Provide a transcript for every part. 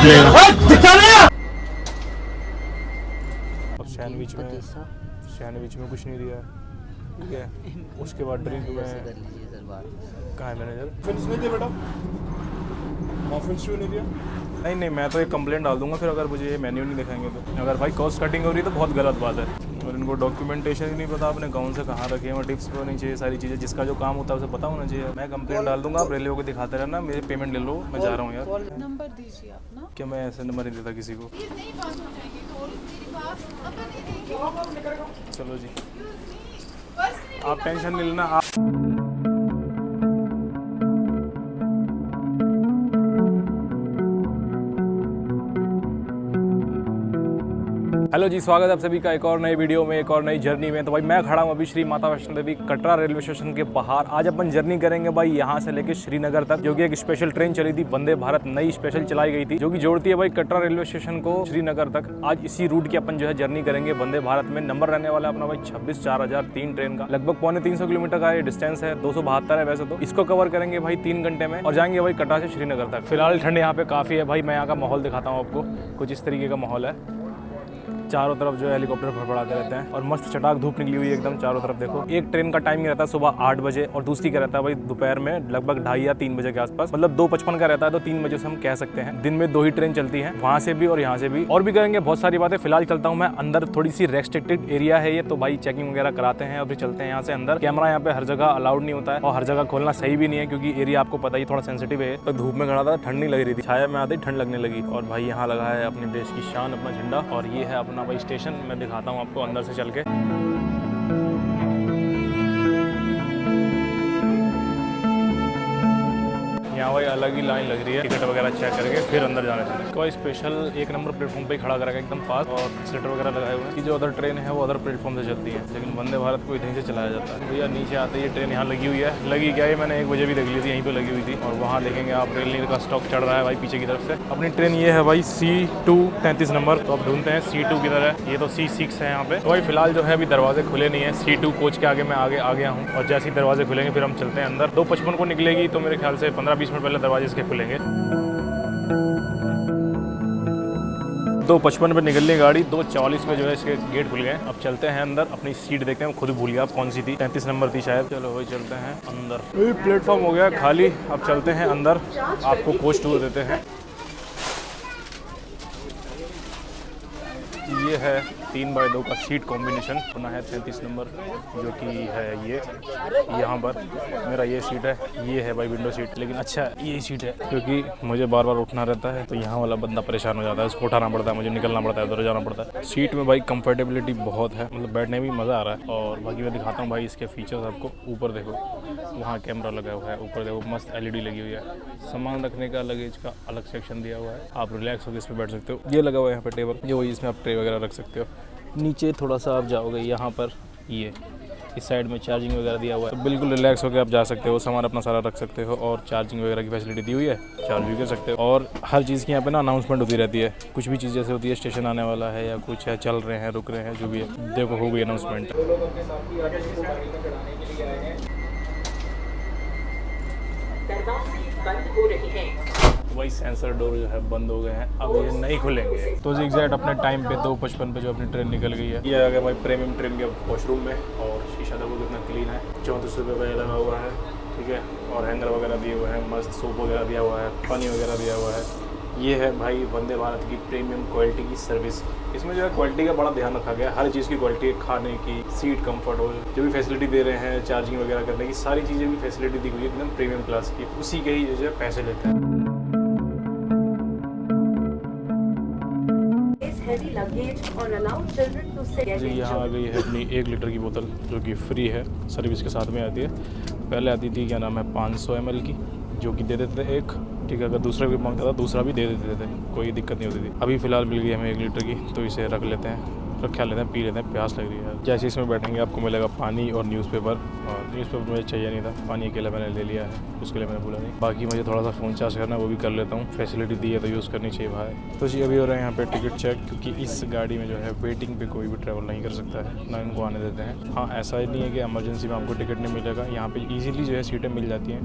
निकलेगा। अब सैंडविच में कुछ नहीं दिया, ठीक है। उसके बाद ड्रिंक में कहाँ है मैनेजर? फिनिश नहीं दिया बेटा, नहीं दिया। नहीं, मैं तो एक कंप्लेंट डाल दूंगा फिर, अगर मुझे ये मेन्यू नहीं दिखाएंगे तो। अगर भाई कॉस्ट कटिंग हो रही है तो बहुत गलत बात है। और इनको डॉक्यूमेंटेशन ही नहीं पता अपने कौन से कहाँ रखे हैं, और टिप्स भी होनी चाहिए, सारी चीज़ें। जिसका जो काम होता है उसे पता होना चाहिए। मैं कंप्लेंट डाल दूंगा, आप रेलवे को दिखाते रहना, मेरे पेमेंट ले लो, मैं जा रहा हूँ यार। नंबर दीजिए अपना। क्या मैं ऐसे नंबर नहीं देता किसी को? चलो जी, आप टेंशन नहीं लेना। हेलो जी, स्वागत है आप सभी का एक और नई वीडियो में, एक और नई जर्नी में। तो भाई मैं खड़ा हूँ अभी श्री माता वैष्णो देवी कटरा रेलवे स्टेशन के बाहर। आज अपन जर्नी करेंगे भाई यहाँ से लेके श्रीनगर तक, जो कि एक स्पेशल ट्रेन चली थी, वंदे भारत नई स्पेशल चलाई गई थी, जो कि जोड़ती है भाई कटरा रेलवे स्टेशन को श्रीनगर तक। आज इसी रूट की अपन जो है जर्नी करेंगे वंदे भारत में। नंबर रहने वाला है अपना भाई 26/4003 ट्रेन का। लगभग 350 किलोमीटर का ये डिस्टेंस है, 272 है वैसे तो। इसको कवर करेंगे भाई 3 घंटे में और जाएंगे भाई कटरा से श्रीनगर तक। फिलहाल ठंड यहाँ पे काफ़ी है भाई। मैं यहाँ का माहौल दिखाता हूँ आपको, कुछ इस तरीके का माहौल है। चारों तरफ जो है हेलीकॉप्टर फड़फड़ाते रहते हैं और मस्त चटाक धूप निकली हुई है एकदम चारों तरफ। देखो, एक ट्रेन का टाइमिंग रहता है सुबह 8 बजे और दूसरी का रहता है भाई दोपहर में लगभग 2:30 या 3 बजे के आसपास। मतलब 2:55 का रहता है, तो 3 बजे से हम कह सकते हैं। दिन में 2 ही ट्रेन चलती है, वहाँ से भी और यहाँ से भी। और भी करेंगे बहुत सारी बातें। फिलहाल चलता हूँ मैं अंदर, थोड़ी सी रेस्ट्रिक्टेड एरिया है ये, तो भाई चेकिंग वगैरह कराते हैं और फिर चलते हैं यहाँ से अंदर। कैमरा यहाँ पे हर जगह अलाउड नहीं होता है और हर जगह खोलना सही भी नहीं है, क्योंकि एरिया आपको पता ही थोड़ा सेंसिटिव है। तो धूप में खड़ा था, ठंड नहीं लग रही थी, छाया में आते ही ठंड लगने लगी। और भाई यहाँ लगा है अपने देश की शान, अपना झंडा। और ये है अपना भाई स्टेशन। मैं दिखाता हूँ आपको अंदर से चल के। यहाँ भाई अलग ही लाइन लग रही है, टिकट वगैरह चेक करके फिर अंदर जाना चाहिए। कोई स्पेशल 1 नंबर प्लेटफॉर्म पे खड़ा करेगा एकदम पास, और स्लेटर वगैरह लगाए हुए हैं। जो अदर ट्रेन है वो अदर प्लेटफॉर्म से चलती है, लेकिन वंदे भारत को इधर से चलाया जाता है। भैया नीचे आते ही ट्रेन यहाँ लगी हुई है। लगी क्या है, मैंने 1 बजे भी देख ली थी, यहीं पे लगी हुई थी। और वहाँ देखेंगे आप रेल नीर का स्टॉक चढ़ रहा है भाई पीछे की तरफ से। अपनी ट्रेन ये है भाई C2 33 नंबर। तो अब ढूंढते हैं C2 किधर है। ये तो C6 है यहाँ पे। तो भाई फिलहाल जो है अभी दरवाजे खुले नहीं है। C2 कोच के आगे मैं आगे आ गया हूँ, और जैसे ही दरवाजे खुलेंगे फिर हम चलते हैं अंदर। 2:55 को निकलेगी, तो मेरे ख्याल से 15-20 मिनट पहले दरवाजे इसके खुलेंगे। 2:55 पे निकल ली गाड़ी, 2:40 में जो है इसके गेट खुल गए। अब चलते हैं अंदर, अपनी सीट देखते हैं। खुद भूल गया आप कौन सी थी, 33 नंबर थी शायद। चलो वही चलते हैं अंदर। प्लेटफॉर्म हो गया खाली, अब चलते हैं अंदर, आपको कोच टूर देते हैं। ये है 3x2 का सीट कॉम्बिनेशन बना है 33 नंबर, जो कि है ये। यहाँ पर मेरा ये सीट है, ये है भाई विंडो सीट। लेकिन अच्छा ये सीट है, क्योंकि मुझे बार बार उठना रहता है, तो यहाँ वाला बंदा परेशान हो जाता है, उसको उठाना पड़ता है, मुझे निकलना पड़ता है, उधर जाना पड़ता है। सीट में भाई कंफर्टेबिलिटी बहुत है, मतलब बैठने में मज़ा आ रहा है। और बाकी मैं दिखाता हूँ भाई इसके फीचर्स आपको। ऊपर देखो, वहाँ कैमरा लगा हुआ है, ऊपर देखो मस्त LED लगी हुई है। सामान रखने का, लगेज का अलग सेक्शन दिया हुआ है, आप रिलैक्स होकर इस पर बैठ सकते हो। ये लगा हुआ है यहाँ पे टेबल, ये वही, इसमें आप ट्रे वगैरह रख सकते हो। नीचे थोड़ा सा आप जाओगे, यहाँ पर ये इस साइड में चार्जिंग वगैरह दिया हुआ है, तो बिल्कुल रिलैक्स होकर आप जा सकते हो, सामान अपना सारा रख सकते हो। और चार्जिंग वगैरह की फैसिलिटी दी हुई है, चार्ज भी कर सकते हो। और हर चीज़ की यहाँ पे ना अनाउंसमेंट होती रहती है। कुछ भी चीज़ जैसे होती है, स्टेशन आने वाला है या कुछ है, चल रहे हैं, रुक रहे हैं, जो भी है, देखो हो गई अनाउंसमेंट। वही सेंसर डोर जो है बंद हो गए हैं, अब ये नहीं खुलेंगे। तो एग्जैक्ट अपने टाइम पे 2:55 पे जो अपनी ट्रेन निकल गई है। ये आ गया भाई प्रीमियम ट्रेन के वॉशरूम में, और शीशा देखो कितना क्लीन है। 34 रुपये का ये लगा हुआ है, ठीक है। और हैंगर वगैरह दिए हुए हैं, मस्त सोप वगैरह दिया हुआ है, पानी वगैरह दिया हुआ है। ये है भाई वंदे भारत की प्रीमियम क्वालिटी की सर्विस। इसमें जो है क्वालिटी का बड़ा ध्यान रखा गया है, हर चीज़ की क्वालिटी, खाने की, सीट कंफर्ट हो, जो भी फैसिलिटी दे रहे हैं, चार्जिंग वगैरह करने की सारी चीज़ें भी फैसिलिटी दी हुई है एकदम प्रीमियम क्लास की। उसी के ही जो है पैसे लेते हैं। जी यहाँ आ गई है अपनी 1 लीटर की बोतल, जो कि फ्री है, सर्विस के साथ में आती है। पहले आती थी क्या नाम है 500 ml की, जो कि दे देते थे एक, ठीक है। अगर दूसरा भी मांगता था दूसरा भी दे देते थे, कोई दिक्कत नहीं होती थी। अभी फ़िलहाल मिल गई हमें 1 लीटर की, तो इसे रख लेते हैं, रखा लेते हैं, पी लेते हैं, प्यास लग रही है। जैसे इसमें बैठेंगे आपको मिलेगा पानी और न्यूज़पेपर। और न्यूज़पेपर मुझे चाहिए नहीं था, पानी अकेला मैंने ले लिया है, उसके लिए मैंने बोला नहीं। बाकी मुझे थोड़ा सा फ़ोन चार्ज करना है, वो भी कर लेता हूँ, फैसिलिटी दी है तो यूज़ करनी चाहिए भाई। तो जी अभी हो रहा है यहाँ पे टिकट चेक, क्योंकि इस गाड़ी में जो है वेटिंग पे कोई भी ट्रैवल नहीं कर सकता है, ना इनको आने देते हैं। हाँ, ऐसा ही नहीं है कि इमरजेंसी में आपको टिकट नहीं मिलेगा, यहाँ पे ईजिली जो है सीटें मिल जाती हैं,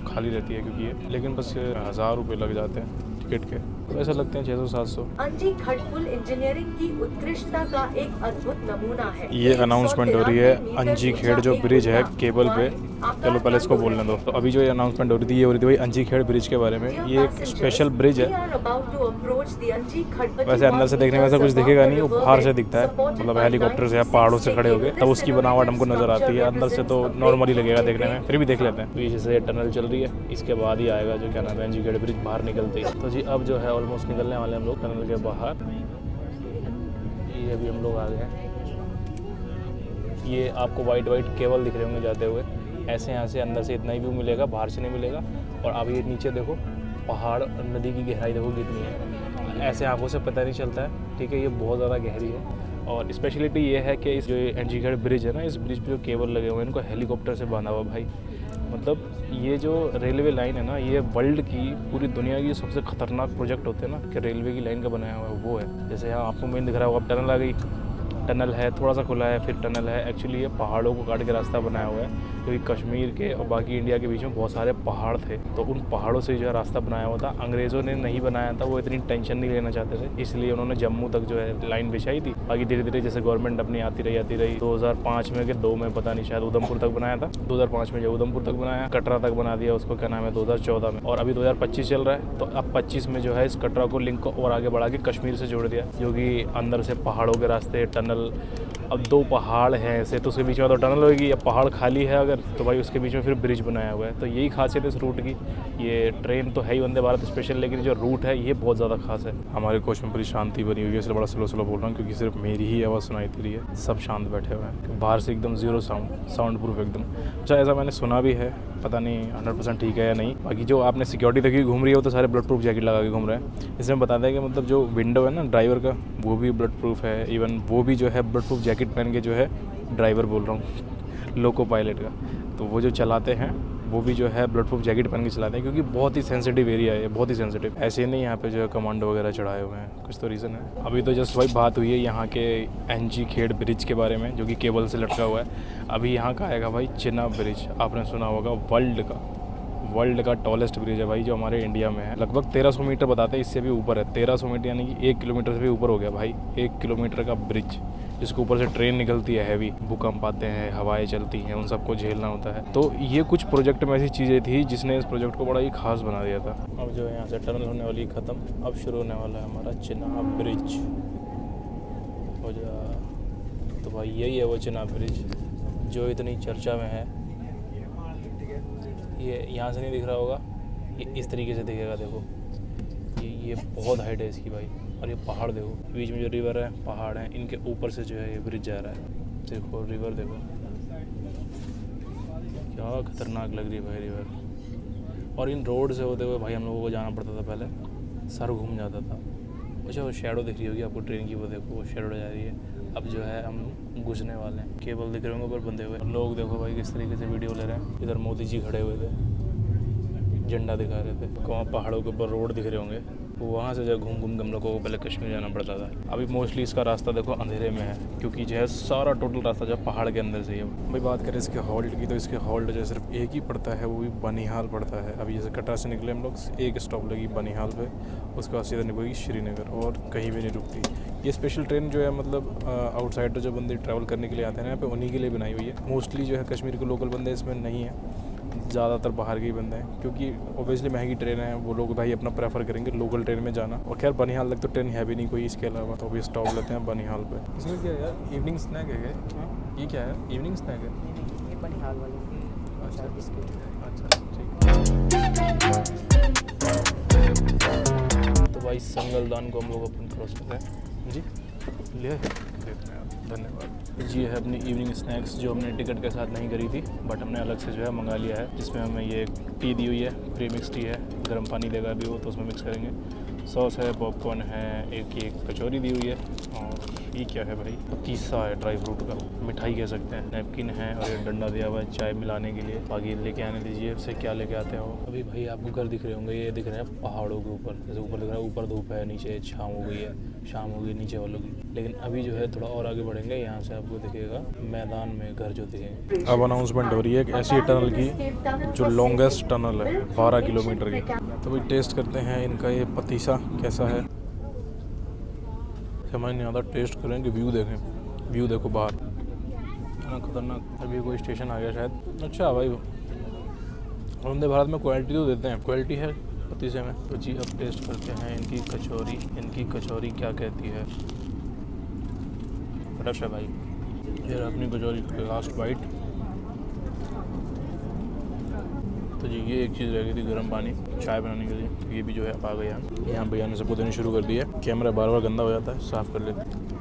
खाली रहती है क्योंकि ये। लेकिन बस 1000 रुपये लग जाते हैं टिकट के, ऐसा लगते हैं 600-700। अंजी खटपुल इंजीनियरिंग की उत्कृष्टता का एक अद्भुत नमूना है। ये अनाउंसमेंट हो रही है अंजी खेड़ जो ब्रिज है केबल पे। चलो पहले इसको बोलने दो। तो अभी जो ये अनाउंसमेंट हो रही थी ये हो रही थी भाई अंजी खेड़ ब्रिज के बारे में। ये एक स्पेशल ब्रिज है। वैसे अंदर से देखने में ऐसा कुछ दिखेगा नहीं, वो बाहर से दिखता है, मतलब हेलीकॉप्टर से या पहाड़ों से खड़े हो गए तब उसकी बनावट हमको नजर आती है। अंदर से तो नॉर्मली लगेगा देखने में, फिर भी देख लेते हैं। तो ये जैसे टनल चल रही है इसके बाद ही आएगा जो क्या नाम है अंजी खेड़ ब्रिज बाहर निकलते ही। तो जी अब जो है ऑलमोस्ट निकलने वाले हम लोग टनल के बाहर। ये अभी हम लोग आ गए हैं। ये आपको वाइट केबल दिख रहे होंगे जाते हुए। ऐसे यहाँ से अंदर से इतना ही व्यू मिलेगा, बाहर से नहीं मिलेगा। और अब ये नीचे देखो पहाड़, नदी की गहराई देखो कितनी है, ऐसे आंखों से पता नहीं चलता है। ठीक है, ये बहुत ज़्यादा गहरी है। और स्पेशलिटी ये है कि इस जो अंजी खेड़ ब्रिज है ना, इस ब्रिज पे जो केबल लगे हुए हैं इनको हेलीकॉप्टर से बांधा हुआ भाई। मतलब ये जो रेलवे लाइन है ना, ये वर्ल्ड की, पूरी दुनिया की सबसे खतरनाक प्रोजेक्ट होते हैं ना कि रेलवे की लाइन का बनाया हुआ है वो है। जैसे यहाँ आपको मेन दिख रहा होगा, अब टनल आ गई, टनल है, थोड़ा सा खुला है, फिर टनल है। एक्चुअली ये पहाड़ों को काट के रास्ता बनाया हुआ है, क्योंकि कश्मीर के और बाकी इंडिया के बीच में बहुत सारे पहाड़ थे, तो उन पहाड़ों से जो है रास्ता बनाया हुआ था। अंग्रेज़ों ने नहीं बनाया था, वो इतनी टेंशन नहीं लेना चाहते थे, इसलिए उन्होंने जम्मू तक जो है लाइन बिछाई थी। बाकी धीरे धीरे जैसे गवर्नमेंट अपनी आती रही 2005 में कि 2 में पता नहीं, शायद उधमपुर तक बनाया था। 2005 में जो उधमपुर तक बनाया, कटरा तक बना दिया उसको, क्या नाम है 2014 में। और अभी 2025 चल रहा है, तो अब 25 में जो है इस कटरा को लिंक को और आगे बढ़ा के कश्मीर से जोड़ दिया, जो कि अंदर से पहाड़ों के रास्ते, टनल। अब 2 पहाड़ हैं ऐसे, तो उसके बीच में तो टनल होगी, या पहाड़ खाली है अगर, तो भाई उसके बीच में फिर ब्रिज बनाया हुआ है। तो यही खासियत है इस रूट की। ये ट्रेन तो है ही वंदे भारत स्पेशल, लेकिन जो रूट है ये बहुत ज़्यादा खास है। हमारे कोच में पूरी शांति बनी हुई है, इसलिए बड़ा स्लो बोल रहा हूँ, क्योंकि सिर्फ मेरी ही आवाज़ सुनाई दे रही है, सब शांत बैठे हुए हैं। बाहर से एकदम ज़ीरो साउंड प्रूफ एकदम। अच्छा, ऐसा मैंने सुना भी है, पता नहीं 100% ठीक है या नहीं। बाकी जो आपने सिक्योरिटी देखी घूम रही है वो तो सारे ब्लड प्रूफ जैकेट लगा के घूम रहे हैं। इसमें बताते हैं कि मतलब जो विंडो है ना ड्राइवर का, वो भी ब्लड प्रूफ है। इवन वो भी जो है ब्लड प्रूफ जैकेट पहन के जो है, ड्राइवर बोल रहा हूँ, लोको पायलट का, तो वो जो चलाते हैं वो भी जो है ब्लड प्रूफ जैकेट पहन के चलाते हैं, क्योंकि बहुत ही सेंसिटिव एरिया है, बहुत ही सेंसिटिव। ऐसे नहीं यहाँ पे जो है कमांडो वगैरह चढ़ाए हुए हैं, कुछ तो रीज़न है। अभी तो जस्ट वही बात हुई है यहाँ के अंजी खेड़ ब्रिज के बारे में, जो कि केबल से लटका हुआ है। अभी यहाँ का आएगा भाई चिनाब ब्रिज, आपने सुना होगा, वर्ल्ड का टॉलेस्ट ब्रिज है भाई, जो हमारे इंडिया में है। लगभग 1300 मीटर बताते हैं, इससे भी ऊपर है। 1300 मीटर यानी कि 1 किलोमीटर से भी ऊपर हो गया भाई। 1 किलोमीटर का ब्रिज, जिसके ऊपर से ट्रेन निकलती है हैवी, भूकंप आते हैं, हवाएं चलती हैं, उन सबको झेलना होता है। तो ये कुछ प्रोजेक्ट में ऐसी चीज़ें थी जिसने इस प्रोजेक्ट को बड़ा ही खास बना दिया था। अब जो है यहाँ से टनल होने वाली ख़त्म, अब शुरू होने वाला है हमारा चिनाब ब्रिज हो जा। तो भाई यही है वो चिनाब ब्रिज जो इतनी चर्चा में है। ये यहाँ से नहीं दिख रहा होगा, ये इस तरीके से दिखेगा, देखो ये बहुत हाइट है इसकी भाई। और ये पहाड़ देखो, बीच में जो रिवर है, पहाड़ हैं, इनके ऊपर से जो है ये ब्रिज जा रहा है। देखो रिवर देखो, क्या खतरनाक लग रही है भाई रिवर। और इन रोड से होते हुए भाई हम लोगों को जाना पड़ता था, पहले सर घूम जाता था। अच्छा, वो शैडो दिख रही होगी आपको ट्रेन की, वो देखो वो शैडो जा रही है। अब जो है हम घुसने वाले हैं, केबल दिख रहे होंगे ऊपर बंधे हुए। लोग देखो भाई किस तरीके से वीडियो ले रहे हैं। इधर मोदी जी खड़े हुए थे, झंडा दिखा रहे थे। वहाँ पहाड़ों के ऊपर रोड दिख रहे होंगे, वहाँ से जो घूम के हम लोगों को पहले कश्मीर जाना पड़ता था। अभी मोस्टली इसका रास्ता देखो अंधेरे में है, क्योंकि जो है सारा टोटल रास्ता जो है पहाड़ के अंदर से ही है। भाई बात करें इसके हॉल्ट की, तो इसके हॉल्ट जो सिर्फ एक ही पड़ता है, वो भी बनिहाल पड़ता है। अभी जैसे कटरा से निकले हम लोग, एक स्टॉप लगी बनिहाल पे, उसके बाद सीधा निकलेगी श्रीनगर, और कहीं भी नहीं रुकती। ये स्पेशल ट्रेन जो है मतलब आउटसाइडर जो बंदे ट्रैवल करने के लिए आते हैं यहाँ पे, उन्हीं के लिए बनाई हुई है। मोस्टली जो है कश्मीर के लोकल बंदे इसमें नहीं है, ज़्यादातर बाहर के ही बंदे हैं, क्योंकि ओबियसली महंगी ट्रेन है, वो लोग भाई अपना प्रेफर करेंगे लोकल ट्रेन में जाना। और खैर बनिहाल तक तो ट्रेन है भी नहीं कोई इसके अलावा, तो अभी स्टॉप लेते हैं बनिहाल पे। इसमें क्या है यार, इवनिंग स्नैक है क्या? ये क्या है, इवनिंग स्नैक है? ये बनिहाल वाले अच्छा बिस्किट। अच्छा ठीक। तो भाई संगलदान को हम लोग अपन क्रॉस करते हैं जी, ले लेते हैं, धन्यवाद जी। है अपनी इवनिंग स्नैक्स, जो हमने टिकट के साथ नहीं करी थी, बट हमने अलग से जो है मंगा लिया है, जिसमें हमें ये टी दी हुई है, प्री मिक्स टी है, गर्म पानी देगा अभी वो, तो उसमें मिक्स करेंगे। सॉस है, पॉपकॉर्न है, एक कचौरी दी हुई है, और ये क्या है भाई, पतीसा है ड्राई फ्रूट का, मिठाई कह सकते हैं, नैपकिन है, और ये डंडा दिया हुआ है चाय मिलाने के लिए। बाकी लेके आने दीजिए, उससे क्या लेके आते हो। अभी भाई आपको घर दिख रहे होंगे, ये दिख रहे हैं पहाड़ों के ऊपर, जैसे ऊपर दिख रहा है, ऊपर धूप है, नीचे छाँव हो गई है, शाम हो गई नीचे वालों की। लेकिन अभी जो है थोड़ा और आगे बढ़ेंगे, यहाँ से आपको दिखेगा मैदान में घर जो दिखेंगे। अब अनाउंसमेंट हो रही है एक ऐसी टनल की जो लॉन्गेस्ट टनल है, 12 किलोमीटर की। तो भाई टेस्ट करते हैं इनका ये पतीसा कैसा है। समझ नहीं आता, टेस्ट करें कि व्यू देखें। व्यू देखो बाहर, इतना खतरनाक। अभी कोई स्टेशन आ गया शायद। अच्छा भाई, वंदे भारत में क्वालिटी तो देते हैं, क्वालिटी है पतीसे में। तो जी अब टेस्ट करते हैं इनकी कचौरी। इनकी कचौरी क्या कहती है। फ्रेश है भाई। ये अपनी कचौरी लास्ट बाइट। तो जी ये एक चीज़ रह गई थी, गर्म पानी चाय बनाने के लिए। ये भी जो है अब आ गया। यहाँ भैया ने सबको देनी शुरू कर दी है। कैमरा बार बार गंदा हो जाता है, साफ़ कर लेते।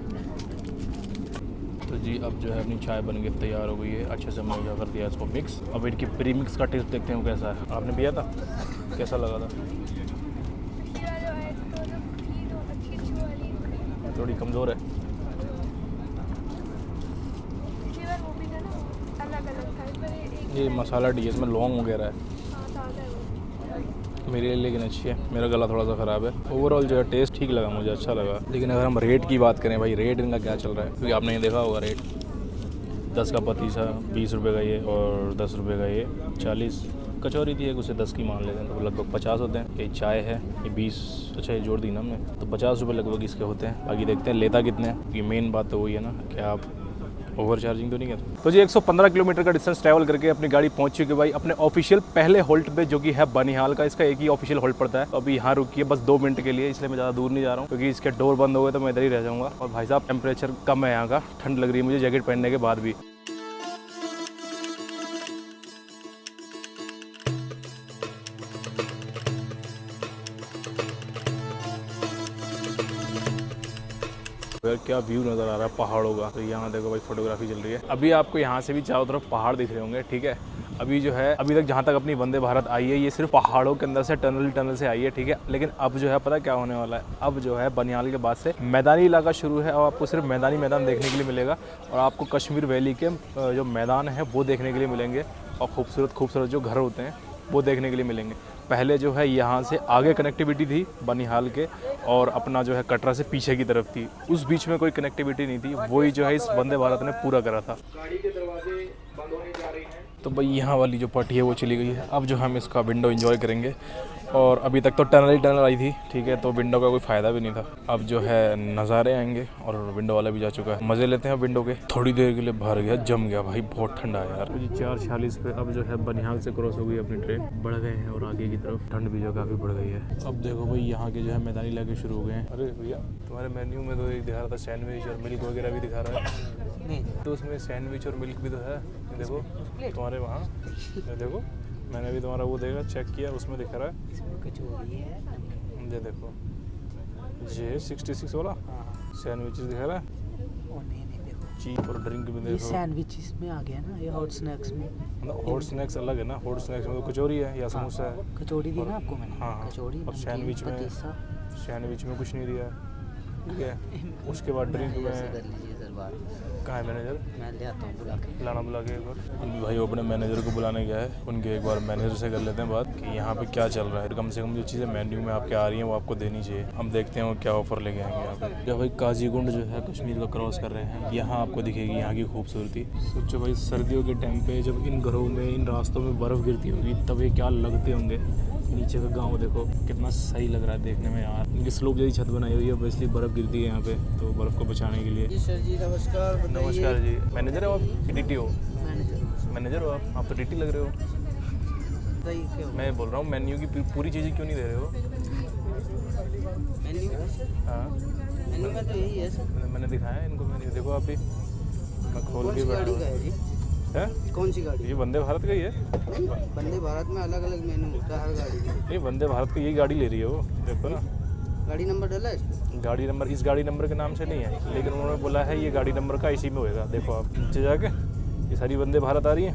तो जी अब जो है अपनी चाय बन के तैयार हो गई है। अच्छे से हमने कर दिया इसको मिक्स। अब इनकी प्री मिक्स का टेस्ट देखते हैं कैसा है। आपने पिया था, कैसा लगा था। थोड़ी कमज़ोर है। ये मसाला टी है, इसमें लौंग वगैरह है मेरे लिए, लेकिन अच्छी है। मेरा गला थोड़ा सा ख़राब है। ओवरऑल जो है टेस्ट ठीक लगा मुझे, अच्छा लगा। लेकिन अगर हम रेट की बात करें भाई, रेट इनका क्या चल रहा है, क्योंकि आपने ये देखा होगा रेट 10 का पतीसा 20 रुपये का ये, और 10 रुपये का ये 40। कचौरी थी एक, उसे 10 की मान लेते हैं तो लगभग 50 होते हैं। ये चाय है ये 20, अच्छा ये जोड़ दी ना हमने, तो 50 रुपये लगभग इसके होते हैं। बाकी देखते हैं लेता कितने हैं, क्योंकि मेन बात तो वही है ना कि आप ओवर चार्जिंग तो नहीं करते। तो जी 115 किलोमीटर का डिस्टेंस ट्रैवल करके अपनी गाड़ी पहुंच चुकी है भाई अपने ऑफिशियल पहले होल्ट पे, जो कि है बनिहाल का। इसका एक ही ऑफिशियल होल्ट पड़ता है। तो अभी यहाँ रुकी है बस 2 मिनट के लिए, इसलिए मैं ज़्यादा दूर नहीं जा रहा हूँ, क्योंकि इसके डोर बंद हो गए तो मैं इधर ही रह जाऊँगा। और भाई साहब टेम्परेचर कम है यहाँ का, ठंड लग रही है मुझे जैकेट पहनने के बाद भी। यार क्या व्यू नज़र आ रहा है पहाड़ों का। तो यहाँ देखो भाई फोटोग्राफी चल रही है। अभी आपको यहाँ से भी चारों तरफ पहाड़ दिख रहे होंगे, ठीक है। अभी जो है अभी तक जहाँ तक अपनी वंदे भारत आई है, ये सिर्फ पहाड़ों के अंदर से टनल से आई है, ठीक है। लेकिन अब जो है पता क्या होने वाला है, अब जो है बनिहाल के बाद से मैदानी इलाका शुरू है, और आपको सिर्फ मैदानी मैदान देखने के लिए मिलेगा। और आपको कश्मीर वैली के जो मैदान है वो देखने के लिए मिलेंगे, और खूबसूरत जो घर होते हैं वो देखने के लिए मिलेंगे। पहले जो है यहाँ से आगे कनेक्टिविटी थी बनिहाल के, और अपना जो है कटरा से पीछे की तरफ थी। उस बीच में कोई कनेक्टिविटी नहीं थी, वही जो है इस वंदे भारत ने पूरा करा था। गाड़ी के दरवाजे बंद होने जा रहे हैं, तो भाई यहाँ वाली जो पट्टी है वो चली गई है। अब जो हम इसका विंडो एंजॉय करेंगे। और अभी तक तो टनल ही टनल आई थी, ठीक है, तो विंडो का कोई फ़ायदा भी नहीं था। अब जो है नज़ारे आएंगे, और विंडो वाला भी जा चुका है। मज़े लेते हैं विंडो के। थोड़ी देर के लिए भर गया, जम गया भाई, बहुत ठंडा है यार। जी 4:46 पे अब जो है बनिहाल से क्रॉस हो गई अपनी ट्रेन। बढ़ गए हैं और आगे की तरफ ठंड भी जो काफ़ी बढ़ गई है। अब देखो भाई यहाँ के जो है मैदानी इलाके शुरू हो गए हैं। अरे भैया तुम्हारे मेन्यू में तो एक दिखा रहा था सैंडविच और मिल्क वगैरह भी दिखा रहा है। नहीं तो उसमें सैंडविच और मिल्क भी तो है। देखो तुम्हारे वहाँ, देखो मैंने भी तुम्हारा वो देखा, चेक किया, उसमें दिखा रहा है कचौरी है। ये देखो ये 66 वाला सैंडविच दिखा रहा है। चीप और ड्रिंक में देखो, सैंडविच में आ गया ना, ये हॉट स्नैक्स में। मतलब हॉट स्नैक्स अलग है ना, हॉट स्नैक्स में तो कचौरी है या समोसा है। कचौरी दी ना आपको मैंने। हाँ कचौरी। अब सैंडविच में कुछ नहीं दिया, ठीक है। उसके बाद ड्रिंक में कहाँ है मैनेजर, मैं ले आता हूँ बुला के एक बार। अभी भाई अपने मैनेजर को बुलाने गया है, उनके एक बार मैनेजर से कर लेते हैं बात कि यहाँ पे क्या चल रहा है। कम से कम जो चीज़ें मेन्यू में आपके आ रही हैं वो आपको देनी चाहिए। हम देखते हैं वो क्या ऑफर लेके आएंगे यहाँ पे। जब भाई काजीगुंड जो है कश्मीर का क्रॉस कर रहे हैं, यहाँ आपको दिखेगी यहाँ की खूबसूरती। सोचो भाई सर्दियों के टाइम पे जब इन घरों में, इन रास्तों में बर्फ़ गिरती होगी तब ये क्या लगते होंगे। नीचे का गांव देखो कितना सही लग रहा है देखने में यार। इनकी स्लोप जैसी छत बनाई हुई है, इसलिए बर्फ़ गिरती है यहाँ पे, तो बर्फ़ को बचाने के लिए। जी सर जी नमस्कार। नमस्कार जी। मैनेजर हो आप, डीटी हो? मैनेजर हो आप तो डीटी लग रहे हो। मैं बोल रहा हूँ मेन्यू की पूरी चीज़ें क्यों नहीं दे रहे हो? मेन्यू? हाँ मेन्यू में तो यही है सर। मैंने दिखाया इनको मेन्यू, देखो आप भी। मैं खोल के बैठा हूँ। है कौन सी गाड़ी? ये वंदे भारत का ही है। वंदे भारत में अलग अलग मेनू होता है हर गाड़ी का। नहीं वंदे भारत की यही गाड़ी ले रही है वो, देखो ना। गाड़ी नंबर डाला है इसमें? गाड़ी नंबर इस गाड़ी नंबर के नाम से नहीं है, लेकिन उन्होंने बोला है ये गाड़ी नंबर का इसी में होएगा। देखो आप नीचे जाके ये सारी वंदे भारत आ रही है,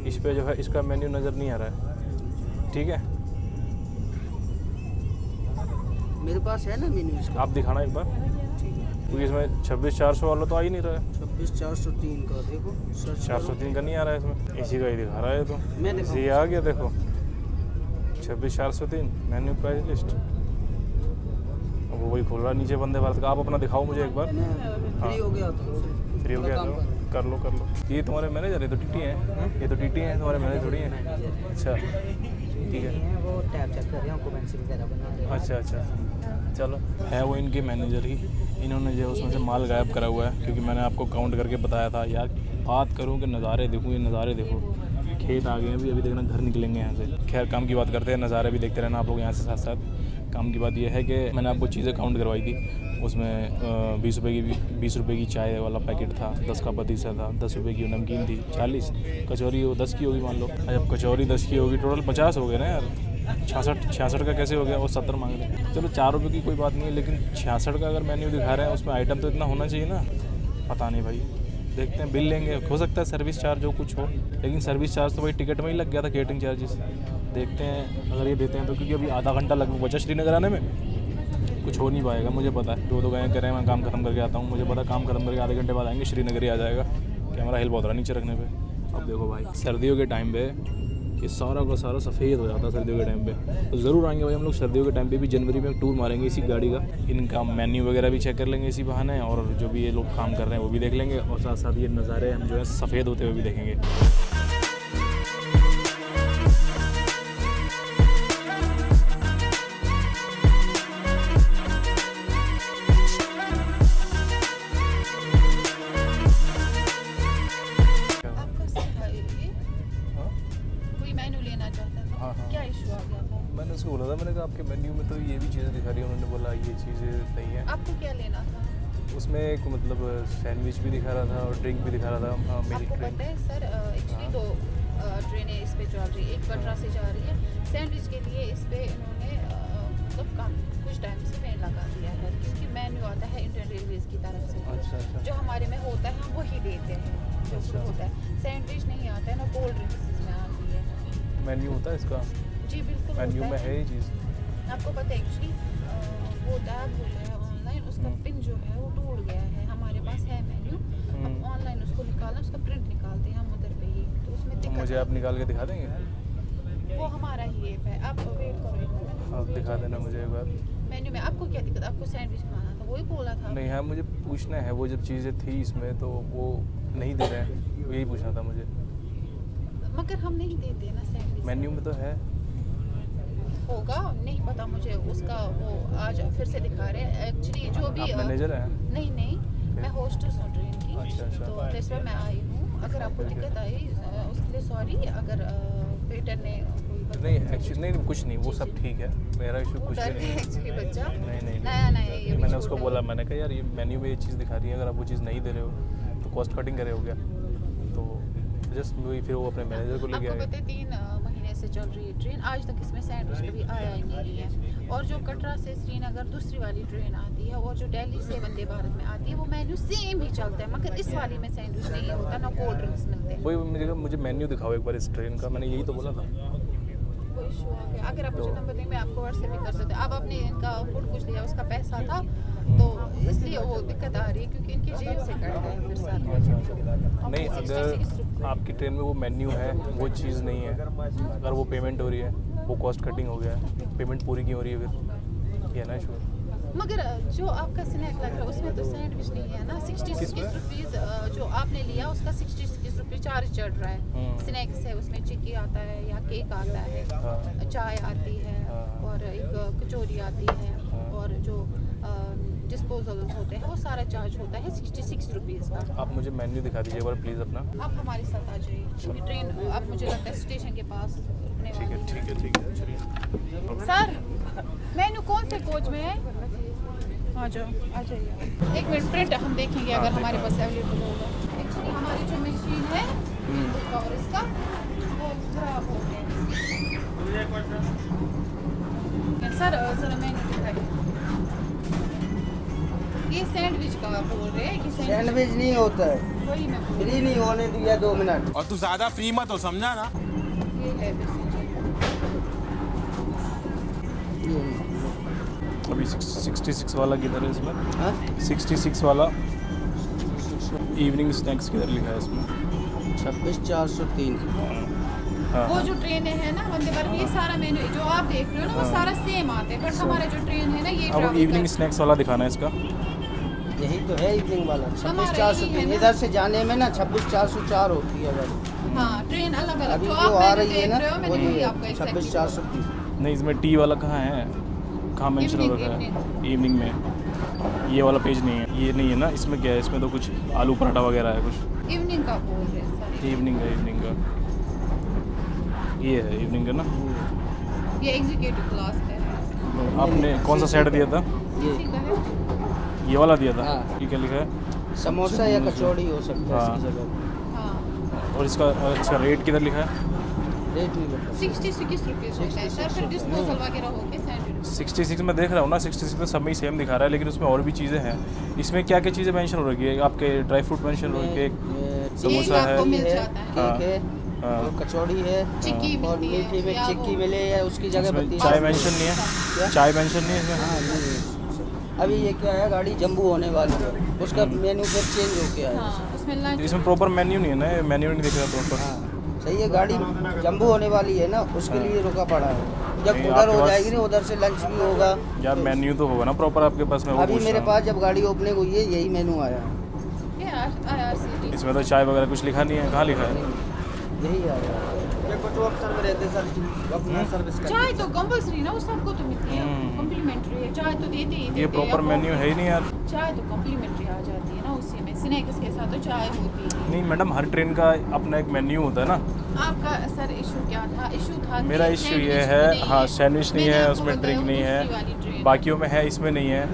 इस पे जो है इसका मेन्यू नज़र नहीं आ रहा है, ठीक है। मेरे पास है ना मेन्यू इसका। आप दिखाना एक बार, क्योंकि इसमें 26,400 वाला तो आ ही नहीं रहा है। 26,403 का देखो, 403 का नहीं आ रहा है इसमें, इसी का ही दिखा रहा है। तो मैं देखो ये आ गया, देखो 26,403 मेन्यू प्राइस लिस्ट। वो वही खोल रहा है नीचे वंदे भारत का। आप अपना दिखाओ मुझे एक बार। फ्री हो गया तो फ्री हो गया तो कर लो। ये तुम्हारे मैनेजर है तो टीटी हैं, ये तो टीटी हैं, तुम्हारे मैनेजर थोड़ी हैं। अच्छा ठीक है। नहीं है, वो टैब चेक कर रहे हैं, उनको पेंसिल वगैरह बना रहे हैं। अच्छा अच्छा, चलो। है वो इनके मैनेजर ही, इन्होंने जो उसमें से माल गायब करा हुआ है, क्योंकि मैंने आपको काउंट करके बताया था यार। बात करूँ कि नज़ारे देखूँ, ये नज़ारे देखो, खेत आ गए हैं अभी देखना, घर निकलेंगे यहाँ से। खैर काम की बात करते हैं, नज़ारे भी देखते रहना आप लोग यहाँ से साथ साथ। काम की बात यह है कि मैंने आपको चीज़ें काउंट करवाई थी, उसमें 20 रुपये की चाय वाला पैकेट था, 10 का पतीसा था, 10 रुपये की नमकीन थी, 40 कचौरी वो 10 की होगी मान लो। जब कचौरी 10 की होगी, टोटल 50 हो गए ना यार। 66 का कैसे हो गया, वो 70 मांग रहे हैं। चलो 4 रुपये की कोई बात नहीं है, लेकिन 66 का अगर मेन्यू दिखा रहे हैं, उसमें आइटम तो इतना होना चाहिए ना। पता नहीं भाई, देखते हैं, बिल लेंगे, हो सकता है सर्विस चार्ज हो कुछ हो, लेकिन सर्विस चार्ज तो भाई टिकट में ही लग गया था, केटरिंग चार्जेस। देखते हैं अगर ये देते हैं तो, क्योंकि अभी आधा घंटा लगभग बचा श्रीनगर आने में, कुछ हो नहीं पाएगा मुझे पता है। 2 घंटे करें, मैं काम खत्म करके आता हूँ, मुझे पता काम खत्म करके आधे घंटे बाद आएंगे, श्रीनगर ही आ जाएगा। कैमरा हिल बहुत रहा नीचे रखने पे। अब देखो भाई, सर्दियों के टाइम पे ये सारा का सारा सफ़ेद हो जाता है सर्दियों के टाइम पे, तो ज़रूर आएंगे भाई हम लोग सर्दियों के टाइम पे भी। जनवरी में टूर मारेंगे इसी गाड़ी का, इनका मेन्यू वगैरह भी चेक कर लेंगे इसी बहाने, और जो भी ये लोग काम कर रहे हैं वो भी देख लेंगे, और साथ साथ ये नज़ारे हम जो है सफ़ेद होते हुए भी देखेंगे। क्या इशू आ गया था? मैंने उसको बोला था, मैंने कहा आपके मेन्यू में तो ये भी चीज़ें दिखा रही है, उन्होंने बोला ये चीज़ें नहीं है। आपको क्या लेना था? उसमें एक मतलब सैंडविच भी दिखा रहा था और ड्रिंक भी दिखा रहा था। हाँ, मिल्क आपको ड्रिंक। पता है सर, एक्चुअली 2 ट्रेनें इस पे चल रही है, एक कटरा से जा रही है। सैंडविच के लिए इस पे इन्होंने मतलब कुछ टाइम से मेन लगा दिया है, क्योंकि मेन्यू आता है इंडियन रेलवेज की तरफ से। अच्छा अच्छा। जो हमारे में होता है हम वही देते हैं, जो अच्छा। होता है। सैंडविच नहीं आता है ना, कोल्ड ड्रिंक्स इसमें आती है। मेन्यू होता है इसका? जी बिल्कुल मेन्यू होता में है ये चीज़? आपको पता है एक्चुअली वो टैब होता है ऑनलाइन, उसका पिन जो है वो टूट गया है। हमारे पास है मेन्यू, अब ऑनलाइन उसको निकालना, उसका प्रिंट निकालते हैं हम उधर पे ही, तो उसमें तो दिक्कत मुझे आप निकाल के दिखा देंगे? वो हमारा ही ऐप है, आप वेट करो। आप दिखा देना मुझे एक बार। मेन्यू में आपको क्या दिक्कत? आपको सैंडविच खाना था, वही बोला था। नहीं हाँ, मुझे पूछना है, वो जब चीज़ें थी इसमें तो वो नहीं दे रहे हैं, यही पूछना था मुझे। मगर हम नहीं देते ना सैंडविच। मेन्यू में तो है। होगा, नहीं पता मुझे उसका, वो आज फिर से दिखा रहे हैं एक्चुअली जो भी। आप मैनेजर हैं? नहीं, मैं होस्टेस हूँ ट्रेन की। अच्छा, अच्छा। तो दैट्स व्हाई मैं आई हूँ। अगर आपको दिक्कत आई उसके लिए सॉरी। अगर वेटर ने कोई नहीं एक्चुअली नहीं, कुछ नहीं, वो सब ठीक है, मेरा इशू कुछ भी नहीं है। एक्चुअली बच्चा नहीं नया ये भी मैंने उसको छोटा बोला, मैंने कहा यार ये मेन्यू में ये चीज़ दिखा रही है, अगर आप वो चीज़ नहीं दे रहे हो तो कॉस्ट कटिंग करे हो गया। तो जस्ट वही, फिर वो अपने मैनेजर को ले आपको गया। पता है 3 महीने से चल रही है ट्रेन, आज तक इसमें सैंडविच कभी आया ही नहीं है। और जो कटरा से श्रीनगर दूसरी वाली ट्रेन आती है, और जो दिल्ली से वंदे भारत में आती है, वो मेन्यू सेम ही चलता है, मगर इस वाली में सैंडविच नहीं होता, ना कोल्ड ड्रिंक्स मिलते हैं। वही मुझे मेन्यू दिखाओ एक बार इस ट्रेन का, मैंने यही तो बोला था। कोई इशू आ गया, अगर आप मुझे नंबर दें मैं आपको व्हाट्सएप भी कर सकते हैं। अब आपने इनका फूड कुछ लिया, उसका पैसा था, तो इसलिए वो दिक्कत आ रही है, क्योंकि इनकी जेब से कट गए फिर साथ। नहीं, अगर आपकी ट्रेन में वो मेन्यू है, वो चीज़ नहीं है, अगर वो पेमेंट हो रही है, वो कॉस्ट कटिंग हो गया है, पेमेंट पूरी क्यों हो रही है फिर? ये ना इशू। मगर जो आपका स्नैक लग रहा है उसमें तो सैंडविच नहीं है ना। 66 रुपीज़ जो आपने लिया उसका 66 रुपये चार्ज चढ़ रहा है। स्नैक्स है, उसमें चिक्की आता है या केक आता है, चाय आती है, और एक कचौरी आती है, और जो डिस्पोजल्स होते हैं वो सारा चार्ज होता है 66 रुपीज़ का। आप मुझे मेन्यू दिखा दीजिए एक बार प्लीज़ अपना। आप हमारे साथ आ जाइए, क्योंकि ट्रेन आप मुझे लगता है स्टेशन के पास रुकने वाली है। ठीक है चलिए। सर मेन्यू कौन से कोच में है? आ जाओ, आ जाइए। 1 मिनट, प्रिंट हम देखेंगे अगर हमारे पास अवेलेबल होगा। एक्चुअली हमारी जो मशीन है और इसका वो खराब हो गया। सर ज़रा मेन्यू दिखाइए। ये सैंडविच का आप बोल रहे हैं कि सैंडविच नहीं होता है, वही मैं बोल फ्री नहीं होने दिया 2 मिनट। और तू ज्यादा फ्री मत हो, समझा ना? ये है अभी 66 वाला किधर है इसमें? हाँ? 66 वाला इवनिंग स्नैक्स किधर लिखा है इसमें? 26,403। हाँ वो जो ट्रेन है ना वंदे भारत, ये सारा मेन्यू जो आप देख रहे हो ना वो सारा सेम आता है, बट हमारा जो ट्रेन है ना ये अब ट्रैवल इवनिंग स्नैक्स वाला दिखाना है इसका। यही तो है इवनिंग वाला। हमारा यही है 26,403 ना। इधर से जाने में ना 26,404 होती है गाड़ी। हाँ ट्रेन अलग अलग अभी जो जो आप आ मेनू रही है देख ना रहे हो वो मैंने वही ये आपको exactly 26,430। नहीं, इसमें टी वाला कहाँ है, कहाँ मेंशन हो रखा है इवनिंग में? ये वाला पेज नहीं है, ये नहीं है ना। इसमें क्या है, इसमें तो कुछ आलू पराठा वगैरह है कुछ। इवनिंग का बोल रहे हैं सर इवनिंग का ये है इवनिंग का ना। ये एग्जीक्यूटिव क्लास का है आपने कौन सा सेट दिया था? इसी का है ये वाला दिया था। हाँ। ये क्या लिखा है? समोसा या कचौड़ी हो सकता है हाँ। इसकी जगह। हाँ और इसका रेट किधर लिखा है? रेट नहीं बता। 66 रुपीज़ होता है सर फिर डिस्पोजल वगैरह हो के 70 66 में देख रहा हूँ ना, 66 तो सब में ही सेम दिखा रहा है, लेकिन उसमें और भी चीज़ें हैं। इसमें क्या क्या चीज़ें मेंशन हो रही है? आपके ड्राई फ्रूट मेंशन हो रही है, समोसा है, आपको मिल जाता है केक है हाँ। और कचौड़ी है चिक्की और मिलती है मीठी में या चिक्की वो- मिले या उसकी जगह इसमें पत्ती चाय है। मेंशन नहीं है? क्या? चाय मेंशन नहीं है इसमें? हाँ नहीं। अभी ये क्या है, गाड़ी जम्बू होने वाली है, उसका मेन्यू फिर चेंज हो गया है। हाँ उसमें लंच इसमें प्रॉपर मेन्यू नहीं है ना, मेन्यू नहीं दिख रहा प्रॉपर। हाँ सही है, गाड़ी जम्बू होने वाली है ना, उसके लिए रुका पड़ा है। जब नहीं, उधर आपके हो पास- जाएगी ना, उधर से लंच भी होगा। यार मेन्यू तो होगा ना प्रॉपर आपके पास में, वो अभी पूछ मेरे रहा पास जब गाड़ी ओपनिंग हुई है यही मेनू आया है। ये IRCTC इसमें तो चाय वगैरह कुछ लिखा नहीं है, कहाँ लिखा है? यही आया है। ये कुछ अफसर में रहते सर अपना सर्विस करते चाय तो कंपलसरी ना, वो सबको तो मिलती है हम्म। कॉम्प्लीमेंट्री है, चाय तो देते ही ये देते हैं, प्रॉपर या मेन्यू है ही नहीं यार। चाय तो कॉम्प्लीमेंट्री आ जाती है ना उसी में, स्नैक्स के साथ तो चाय होती है। नहीं मैडम, हर ट्रेन का अपना एक मेन्यू होता है ना। आपका सर इशू क्या था? इशू था कि मेरा इश्यू ये सैंडविच है, नहीं हाँ सैंडविच नहीं मैंने है, आपको उसमें बताया ड्रिंक वो नहीं दूसरी वाली है, ट्रेन। बाकियों में है, इसमें नहीं है।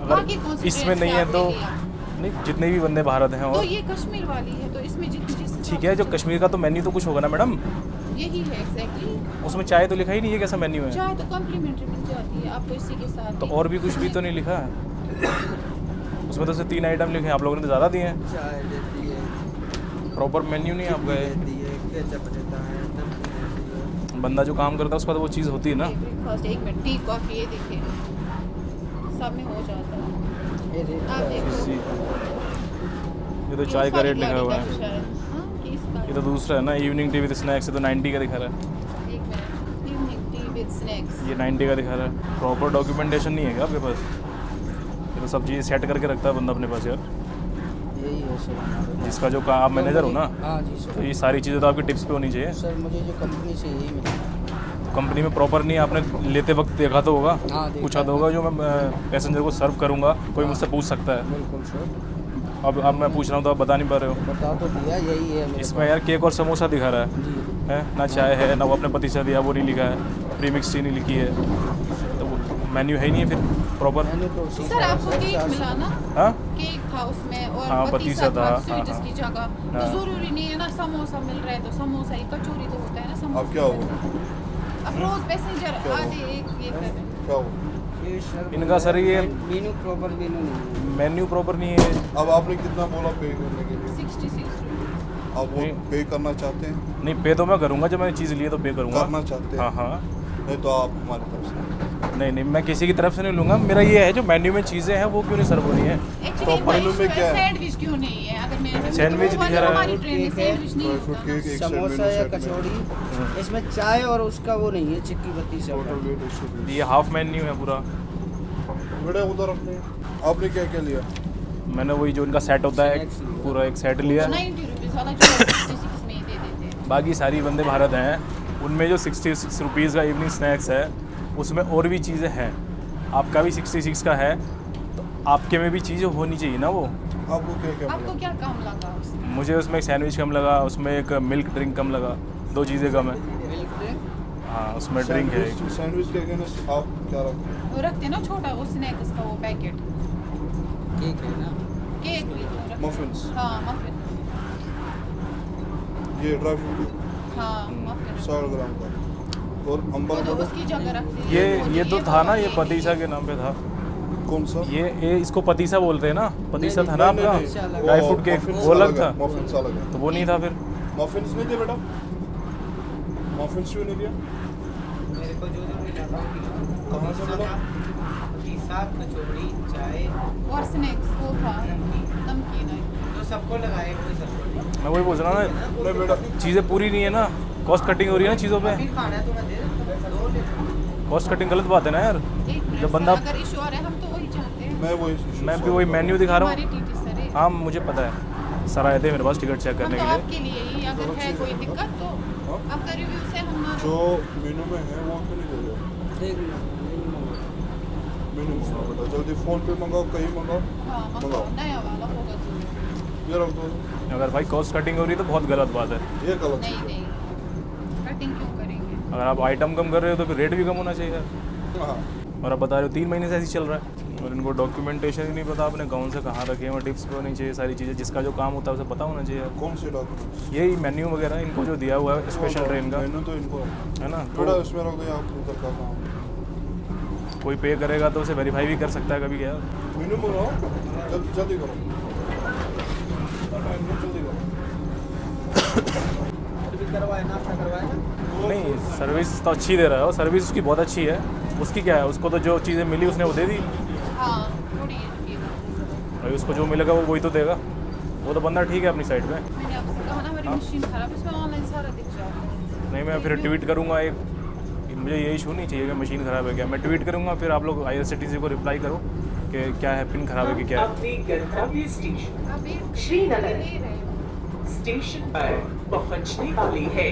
बाकी कौन सी इसमें ट्रेन नहीं से है आपने तो लिया? नहीं, जितने भी वंदे भारत हैं तो और ये कश्मीर वाली है तो इसमें जितनी जिस हिसाब ठीक है, जो से- कश्मीर का तो मेन्यू तो कुछ होगा ना मैडम, यही है एग्जैक्टली। उसमें चाय तो लिखा ही नहीं है, कैसा मेन्यू है? चाय तो कॉम्प्लीमेंट्री मिल जाती है आपको इसी के साथ तो ही। और भी कुछ भी तो नहीं लिखा है उसमें, तो सिर्फ 3 आइटम लिखे हैं, आप लोगों ने तो ज़्यादा दिए हैं। चाय देती है, प्रॉपर मेन्यू नहीं है आपका ये। देती है, केचप देता है, नमकीन देती है। बंदा जो काम करता है उसका तो वो चीज़ होती है ना। ब्रेकफास्ट 1 मिनट, टी कॉफी ये देखिए सब में हो जाता है। ये रेट आप क्या है? देखो ये तो चाय का रेट लिखा हुआ है, है। ये तो दूसरा है ना, इवनिंग टी विद स्नैक्स, ये तो 90 का दिखा रहा है। 1 minute, evening tea with snacks. ये 90 का दिखा रहा है। प्रॉपर डॉक्यूमेंटेशन नहीं है क्या आपके पास? ये तो सब चीज़ सेट करके रखता है बंदा अपने पास यार। यही है सर हमारे। जिसका जो आप मैनेजर हो ना, हाँ जी तो सर। ये सारी चीज़ें तो आपकी टिप्स पे होनी चाहिए। सर मुझे जो कंपनी से यही मिला। कंपनी में प्रॉपर नहीं, आपने लेते वक्त देखा तो होगा, हाँ, देखा पूछा है। तो होगा। जो मैं पैसेंजर को सर्व करूँगा, कोई मुझसे पूछ सकता है। बिल्कुल सर, अब मैं पूछ रहा हूँ तो आप बता नहीं पा रहे हो। बता तो दिया, यही है मेरे इसमें यार केक और समोसा दिखा रहा पास। जी है ना, चाय है ना, वो अपने पति से दिया वो नहीं लिखा है, प्रीमिक्स टी नहीं लिखी है, तो वो मेन्यू है ही नहीं है फिर प्रॉपर। मैंने तो उसी सर आपको केक मिला ना? हाँ केक था उसमें और हाँ, पतीसा था हाँ, स्वीट्स हाँ। की जगह। हाँ। तो जरूरी नहीं है ना समोसा मिल रहा है तो समोसा ही, कचौरी तो होता है ना समोसा। अब क्या हुआ? अब रोज पैसेंजर आधे एक ये कर रहे हैं। क्या हुआ? ये सर इनका सर ये मेनू प्रॉपर मेनू नहीं है। मेन्यू प्रॉपर नहीं है। अब आपने कितना बोला पे करने के लिए? 66 रुपीज़। आप वो नहीं। पे करना चाहते हैं? नहीं, पे तो मैं करूँगा, जब मैंने चीज़ ली है तो पे करूँगा। करना चाहते हैं? हाँ हाँ। नहीं तो आप हमारी तरफ से नहीं नहीं, मैं किसी की तरफ से नहीं लूँगा। मेरा ये है जो मेन्यू में चीज़ें हैं वो क्यों नहीं सर्व हो रही हैं। एक्चुअली Proper इनका menu में issue क्या है? सैंडविच क्यों नहीं है? अगर मैं सैंडविच वो वाली दिखा रहा है। हमारी ट्रेन में सैंडविच नहीं ड्राई फ्रूट होता ना। केक एक सेट समोसा मेनू या सेट में कचौड़ी, इसमें चाय और उसका वो नहीं है, चिक्की बत्ती से होता टोटल है। वेट 120। ये हाफ मेन्यू है पूरा। बेटा उधर अपने आपने क्या क्या लिया? मैंने वही जो इनका सेट होता है Snacks लिया। पूरा एक सेट लिया। 90 रुपीज़ वाला जो 66 में ही दे देते हैं। बाकी सारी वंदे भारत हैं, उनमें जो 66 रुपीज़ का इवनिंग स्नैक्स है उसमें और भी चीज़ें हैं। आपका भी 66 का है तो आपके में भी चीज़ें होनी चाहिए ना। वो आपको क्या क्या आपको मिला? क्या काम लगा उसमें? मुझे उसमें एक सैंडविच कम लगा, उसमें एक मिल्क ड्रिंक कम लगा, 2 चीज़ें कम है। मिल्क ड्रिंक, हाँ, उसमें ड्रिंक है एक। सैंडविच के अगेंस्ट आप क्या रखते हैं? वो रखते हैं ना छोटा वो स्नैक्स का वो पैकेट, केक है ना। केक भी तो रखते हैं। मफिन्स, हाँ मफिन, ये ड्राई फ्रूट हाँ मफिन 100 ग्राम का और वो अंबल तो का उसकी जगह रखते हैं। ये तो था ना, ये पतीसा के नाम पे था। कौन सा? ये इसको पतीसा बोलते हैं ना, पतीसा था ना नहीं, आपका नहीं, नहीं, ड्राई फ्रूट केक, मफिन्स वो अलग था। है, मफिन्स अलग है। तो वो नहीं था फिर। मफिन्स नहीं थे बेटा? मफिन्स क्यों नहीं दिया? मेरे को जो मिला था कहाँ से मिला? पिज़्ज़ा, कचौड़ी, चाय, और स्नैक्स वो था नमकीन, नमकीन है। जो सबको लगाए कोई सबको। मैं वही पूछ रहा हूँ ना, नहीं बेटा, चीज़ें पूरी नहीं है ना, कॉस्ट कटिंग हो रही है ना चीज़ों पे। फिर खाना है तो मैं दे देता हूँ, 2 ले लो। कॉस्ट कटिंग गलत बात है ना यार। एक मिनट जब सर, बंदा- अगर इशू आ रहा है हम तो वही चाहते हैं। मैं वही मैं भी वही मेन्यू दिखा रहा हमारी हूँ। टीटी सर है। हाँ मुझे पता है, सर आए थे मेरे पास टिकट चेक हम करने तो के लिए। आपके लिए ही, अगर है कोई दिक्कत तो आपका रिव्यू से हम जो मेनू में है वो क्यों नहीं दे रहे? एक मिनट मेनू सुना बेटा, जल्दी फोन पे मंगाओ, कहीं मंगाओ। हाँ मंगाओ, नया वाला होगा तो। ये रख दो। अगर भाई कॉस्ट कटिंग हो रही है तो बहुत गलत बात है। ये गलत नहीं चीज़ है। नहीं, कटिंग क्यों करेंगे? अगर आप आइटम कम कर रहे हो तो फिर रेट भी कम होना चाहिए। हाँ, और आप बता रहे हो 3 महीने से ऐसे ही चल रहा है और इनको डॉक्यूमेंटेशन ही नहीं पता, आपने कौन से कहाँ रखे हैं, टिप्स भी होनी चाहिए, सारी चीज़ें जिसका जो काम होता है उसे पता होना चाहिए। कौन से डॉक्यूमेंट्स? यही मेन्यू वगैरह इनको जो दिया हुआ है स्पेशल ट्रेन का, मेनू तो इनको है ना, बेटा तो इसमें रख दो, आप उधर का काम। कोई पे करेगा तो उसे वेरीफाई भी कर सकता है कभी क्या। मेनू मंगाओ, जल्दी करो, जल्दी करो। करवाए नाश्ता करवाए ना। नहीं, सर्विस तो अच्छी दे रहा है, और सर्विस उसकी बहुत अच्छी है। उसकी क्या है, उसको तो जो चीज़ें मिली उसने वो दे दी, हाँ थोड़ी ये भाई उसको जो मिलेगा वो वही तो देगा। वो तो बंदा ठीक है अपनी साइड पे। मैंने आपसे कहा ना मेरी मशीन खराब है, इसमें ऑनलाइन सारा दिख जाता है। नहीं, मैं फिर ट्वीट करूँगा एक, मुझे ये इशू नहीं चाहिए कि मशीन ख़राब है क्या, मैं ट्वीट करूँगा, फिर आप लोग IRCTC को रिप्लाई करो कि क्या है, पिन ख़राब है कि क्या है। अपने गंतव्य स्टेशन आप वेट श्रीनगर ले रहे हो। स्टेशन पर पहुंचने वाली है।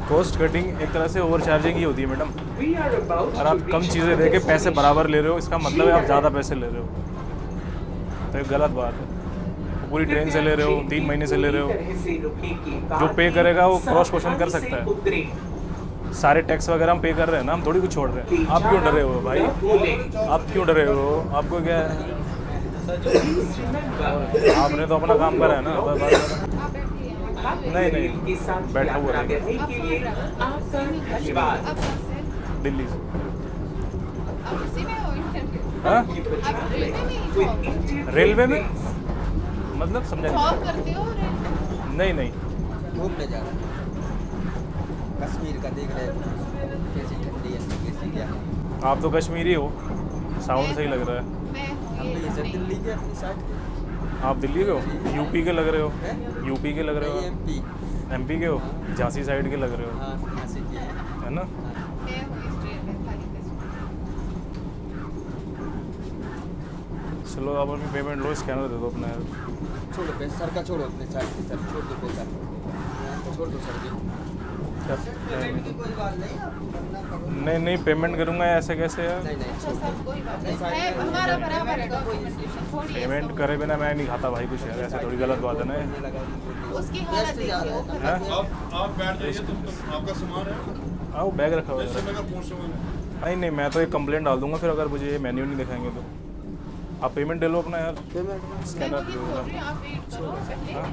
कॉस्ट कटिंग एक तरह से ओवर चार्जिंग ही होती है मैडम। We are about और to आप कम reach चीज़ें our दे के पैसे destination. बराबर ले रहे हो, इसका मतलब है आप ज़्यादा पैसे ले रहे हो, तो ये गलत बात है। पूरी ट्रेन से ले रहे हो, 3 महीने से ले रहे हो, जो पे करेगा वो क्रॉस क्वेश्चन कर सकता है। सारे टैक्स वगैरह हम पे कर रहे हैं ना, हम थोड़ी कुछ छोड़ रहे हैं। आप क्यों डरे हो भाई, आप क्यों डरे हो, आपको क्या है, आपने तो अपना काम करा है ना। आप बैठिए यहाँ। नहीं नहीं, बैठा हुआ रहेगा। आप कहाँ से? दिल्ली से। आप इसी में हो इंटरव्यू? हाँ, आप रेलवे में ही जॉब रेलवे में मतलब समझा जॉब करते हो? नहीं नहीं, घूमने जा रहे हैं कश्मीर का, देख रहे हैं कैसी ठंडी है कैसी क्या है। आप तो कश्मीरी हो, साउंड सही लग रहा है। मैं हम हूँ तो ये सब नहीं। दिल्ली के अपनी साइड के आप दिल्ली के हो, यूपी के लग रहे हो, यूपी के लग रहे हो, MP। MP के हो, झांसी साइड के लग रहे हो, हाँ यहाँ से किया है। है ना। मैं हूँ इस ट्रेन में खाली कश्मीर। चलो आप अपनी पेमेंट लो, स्कैनर दे दो अपना यार। छोड़ो पैसा सर का, छोड़ो अपने साइड से सर, छोड़ दो पैसा, छोड़ दो सर जी। कोई बात नहीं, आप अपना करो। नहीं नहीं, पेमेंट करूँगा ऐसे कैसे यार, नहीं नहीं अच्छा सर कोई बात नहीं है, हमारा बराबर है डॉक्यूमेंटेशन, थोड़ी है पेमेंट करे बिना मैं नहीं खाता भाई कुछ यार, ऐसे थोड़ी गलत बात है ना ये। उसकी हालत देखिए। हैं? आप बैठ जाइए, तुम आपका सामान है, आओ बैग रखा हुआ है। जैसे मेरा पहुँचने वाला है। नहीं नहीं, मैं तो एक कंप्लेंट डाल दूंगा फिर, अगर मुझे ये मेन्यू नहीं दिखाएंगे तो। आप पेमेंट ले लो अपना यार, पेमेंट मैं स्कैनर वही दे बोल दो। रही हूँ, आप वेट करो पहले, हाँ?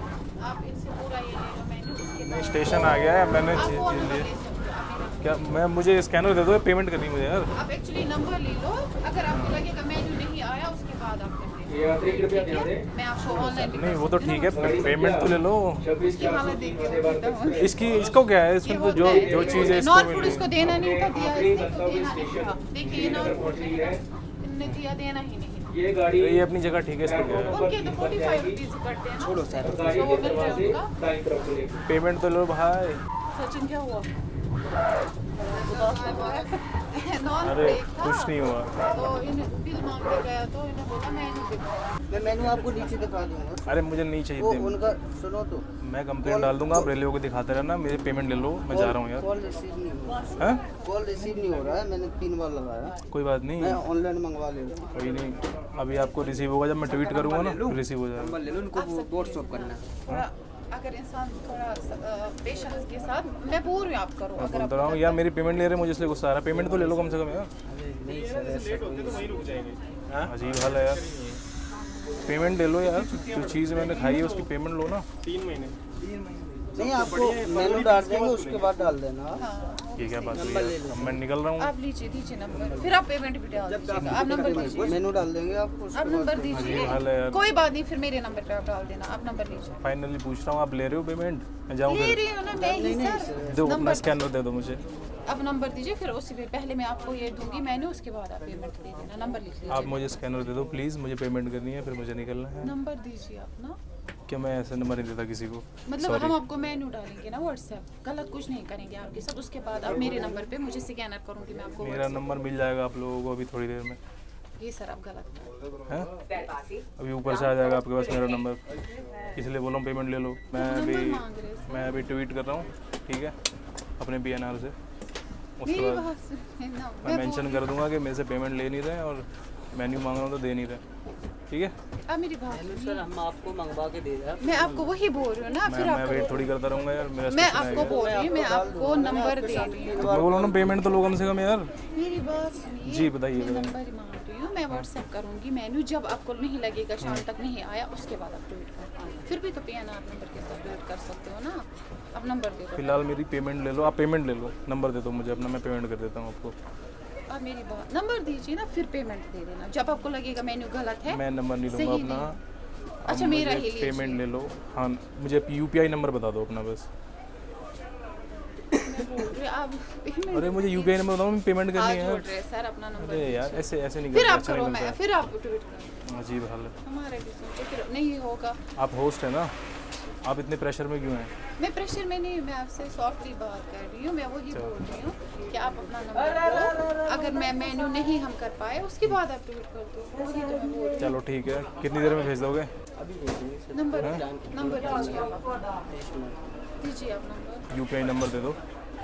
आप इनसे पूरा ये ले लो मेन्यू, उसके नहीं, बाद स्टेशन आ गया है, मैंने आप फोन चीज़ नंबर लिए। ले सकते हो, आप क्या मैं, मुझे स्कैनर दे दो, पेमेंट करनी है मुझे यार। आप एक्चुअली नंबर ले लो, अगर आपको लगेगा मेन्यू नहीं आया उसके बाद आप कर लेना। ठीक है, मैं आपको ऑनलाइन नहीं वो तो ठीक है, पेमेंट तो ले लो। उसकी हालत देख के बताता हूँ। इसकी इसको क्या है, इसमें तो जो जो चीज़ है इसको नॉन फूड मिली। इसको देना नहीं था, दिया इसने तो देना नहीं था। देखिए ये नॉन फूड इनने दिया, देना ही नहीं। ये अपनी जगह ठीक है, इसको क्या है। उनके तो 45 रुपीज़ कटते हैं ना, छोड़ो सर। तो वो मिल जाए उनका। पेमेंट तो लो भाई। सचिन क्या हुआ? नॉन अरे ब्रेक था, कुछ नहीं हुआ। तो इन्हें बिल मांगने गया तो इन्हें बोला मेन्यू दिखाओ। मैं मेनू आपको नीचे दिखा दूंगा। अरे मुझे नहीं चाहिए वो थे। उनका सुनो तो, मैं कंप्लेंट डाल दूंगा, आप रेलवे को दिखाते रहना, मेरे पेमेंट ले लो, मैं जा रहा हूँ यार। कॉल रिसीव नहीं हो रहा है। हैं? कॉल रिसीव नहीं हो रहा है, मैंने 3 बार लगाया। कोई बात नहीं, मैं ऑनलाइन मंगवा ले रहा हूँ। कोई नहीं, अभी आपको रिसीव होगा, जब मैं ट्वीट करूँगा ना रिसीव हो जाएगा। नंबर ले लो, उनको व्हाट्सअप करना है। थोड़ा अगर इंसान थोड़ा पेशेंस के साथ, मैं बोल रही हूँ आप करो, अगर बोलता रहा हूँ यार, मेरी पेमेंट ले रहे मुझे, इसलिए गुस्सा आ रहा है। पेमेंट तो ले लो कम से कम यार। अरे नहीं सर, ऐसा कोई अजीब हाल है यार, पेमेंट ले लो यार, जो चीज़ मैंने खाई है उसकी पेमेंट लो ना। नहीं, आपको मेनू डाल देंगे, उसके बाद डाल देना। हाँ, ये क्या बात हुई यार, अब मैं निकल रहा हूँ। आप लीजिए, दीजिए नंबर, फिर आप पेमेंट भी डाल दीजिएगा। आप नंबर दीजिए, मेनू डाल देंगे आपको, आप उसके नंबर बाद दीजिए, हाल है यार। कोई बात नहीं, फिर मेरे नंबर पे आप डाल देना। आप नंबर लीजिए। फाइनली पूछ रहा हूँ, आप ले रहे हो पेमेंट, मैं जाऊँ ले फिर? रही हूँ ना मैं ही सर। दो अपना नंबर स्कैनर दे दो मुझे। अब नंबर दीजिए, फिर उसी पे पहले मैं आपको ये दूंगी मेन्यू, उसके बाद आप पेमेंट दे देना। नंबर लिख आप लीजिए, मुझे स्कैनर दे दो प्लीज़, मुझे पेमेंट करनी है, फिर मुझे निकलना है। नंबर दीजिए अपना। क्या मैं ऐसे नंबर नहीं देता किसी को, मतलब सॉरी। हम आपको मेन्यू डालेंगे ना व्हाट्सएप, गलत कुछ नहीं करेंगे आपके साथ। उसके बाद आप मेरे नंबर पे मुझे स्कैनर करूँगी मैं आपको मेरा WhatsApp। नंबर मिल जाएगा आप लोगों को अभी थोड़ी देर में। ये सर आप गलत हैं? अभी ऊपर से आ जाएगा आपके पास मेरा नंबर, इसलिए बोल रहा हूँ पेमेंट ले लो। मैं अभी ट्वीट कर रहा हूँ, ठीक है, अपने PNR से। उसके मेरी बाद बात सुनिए ना, मैं मेंशन कर दूंगा कि मेरे से पेमेंट ले नहीं रहे और मेन्यू मांग रहा हूँ तो दे नहीं रहे, ठीक है। आप मेरी बात सर सुनिए। हम आपको मंगवा के दे रहे मैं आपको वही बोल रही हूँ ना, फिर मैं आपको वेट थोड़ी करता रहूँगा यार, मेरा मैं स्टेशन आपको आएगा। बोल रही हूँ, मैं आपको नंबर दे रही हूँ। तो मैं बोल रहा हूँ पेमेंट तो लो कम से कम यार। मेरी बात सुनिए। जी, बताइए, मैं बताइए। नंबर मांग रही हूँ, मैं व्हाट्सएप करूँगी मेन्यू, जब आपको नहीं लगेगा शाम तक नहीं आया उसके बाद आप ट्वीट कर, फिर भी तो PNR नंबर के साथ ट्वीट कर सकते हो ना आप नंबर दे दो। फिलहाल मेरी पेमेंट ले लो, आप पेमेंट ले लो, नंबर दे दो मुझे अपना, मैं पेमेंट कर देता हूँ आपको। आप मेरी बात नंबर दीजिए ना, फिर पेमेंट दे देना जब आपको लगेगा मेन्यू गलत है। मैं नंबर नहीं लूँगा सही अपना। नहीं। आप अच्छा, मेरा मुझे ही लीजिए। पेमेंट ले लो। हाँ, मुझे UPI नंबर बता दो अपना बस। मैं बोल रही हूँ, आप payment अरे मुझे UPI नंबर बताओ, मैं पेमेंट करनी आज है। बोल रहे हैं सर अपना नंबर अरे यार ऐसे ऐसे नहीं फिर करते, आप अच्छा करो, नहीं मैं लगता फिर आप ट्वीट करो। है। अजीब हाल है। हमारे भी सोचो फिर नहीं होगा। आप होस्ट है ना, आप इतने प्रेशर में क्यों हैं? मैं प्रेशर में नहीं, मैं आपसे सॉफ्टली बात कर रही हूँ, मैं वही बोल रही हूँ कि आप अपना नंबर दो, अगर मैं मेन्यू नहीं हम कर पाए उसके बाद आप ट्वीट कर दो, वही तो मैं बोल रही चलो ठीक है, कितनी देर में भेज दोगे? अभी भेज देंगे सर। हूँ। नंबर दीजिए आप, दीजिए आप नंबर, UPI नंबर दे दो,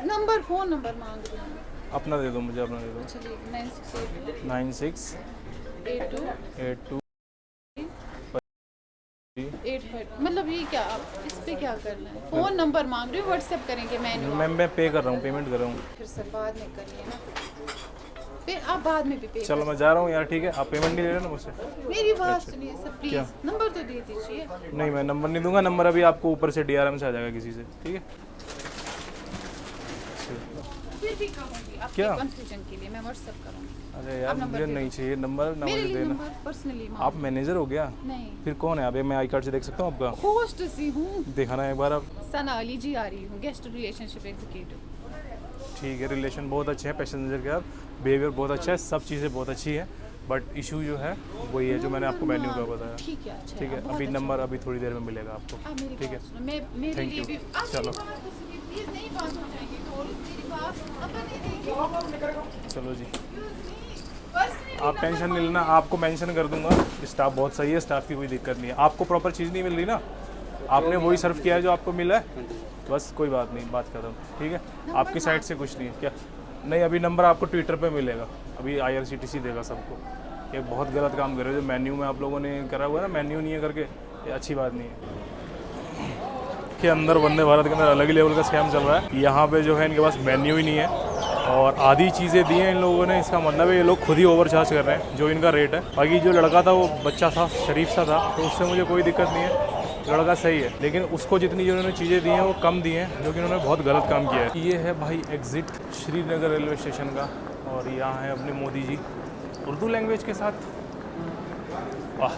नंबर फ़ोन नंबर मांग रही हूँ। अपना दे दो मुझे, अपना दे दो। चलिए 9682 96 82 मतलब ये क्या, आप इस पे क्या करना है? फ़ोन नंबर मांग रही हूँ, व्हाट्सएप करेंगे मेन्यू, मैं पे कर रहा हूँ, पेमेंट कर रहा हूँ। फिर सर बाद में करिए ना, फिर आप बाद में भी पे चलो मैं जा रहा हूँ यार, ठीक है, आप पेमेंट नहीं ले रहे ना मुझसे? मेरी बात सुनिए सर प्लीज, क्या? नंबर तो दे दीजिए। नहीं, मैं नंबर नहीं दूंगा, नंबर अभी आपको ऊपर से DRM से आ जाएगा किसी से, ठीक है। फिर भी कहूँगी आपके क्या? कंफ्यूजन के लिए मैं व्हाट्सएप करूँगी। अरे यार आप नंबर मुझे दे नहीं दो। चाहिए नंबर, ना मेरे मुझे लिए देना। नंबर पर्सनली आप मैनेजर हो गया? नहीं, फिर कौन है आप? मैं आई कार्ड से देख सकता हूँ आपका? होस्ट सी हूँ, दिखाना एक बार आप। सना अली जी आ रही हूँ, गेस्ट रिलेशनशिप एग्जीक्यूटिव। ठीक है, रिलेशन बहुत अच्छे हैं पैसेंजर के साथ, बिहेवियर बहुत अच्छा है, सब चीज़ें बहुत अच्छी है, बट इशू जो है वही है जो मैंने आपको मेन्यू का बताया। ठीक है, अच्छा ठीक है, बहुत अभी अच्छा। नंबर अभी थोड़ी देर में मिलेगा आपको। आप मेरी ठीक है, बात सुनो, मैं मेरे Thank लिए you. भी आप चलो। मेरी बात तो सुनिए, प्लीज नहीं बात हो जाएगी तो मेरी बात अपन नहीं देगी। चलो जी, पर्सनली आप टेंशन नहीं लेना, आपको मेंशन कर दूंगा, स्टाफ बहुत सही है, स्टाफ की कोई दिक्कत नहीं है। आपको प्रॉपर चीज़ नहीं मिल रही ना, आपने वही सर्व किया है जो आपको मिला है, बस कोई बात नहीं, बात खत्म, ठीक है। आपकी साइड से कुछ नहीं है क्या? नहीं, अभी नंबर आपको ट्विटर पे मिलेगा, अभी IRCTC देगा सबको। ये बहुत गलत काम कर रहे हो जो मेन्यू में आप लोगों ने करा हुआ है ना, मेन्यू नहीं है करके, ये अच्छी बात नहीं है। के अंदर वंदे भारत के अंदर अलग ही लेवल का स्कैम चल रहा है। यहाँ पे जो है इनके पास मेन्यू ही नहीं है और आधी चीज़ें दी हैं इन लोगों ने, इसका मतलब है ये लोग खुद ही ओवरचार्ज कर रहे हैं जो इनका रेट है। बाकी जो लड़का था वो बच्चा था, शरीफ सा था, तो उससे मुझे कोई दिक्कत नहीं है, लड़का सही है, लेकिन उसको जितनी जो उन्होंने चीज़ें दी हैं वो कम दी हैं, जो कि उन्होंने बहुत गलत काम किया है। ये है भाई एग्ज़िट श्रीनगर रेलवे स्टेशन का, और यहाँ है अपने मोदी जी उर्दू लैंग्वेज के साथ। वाह,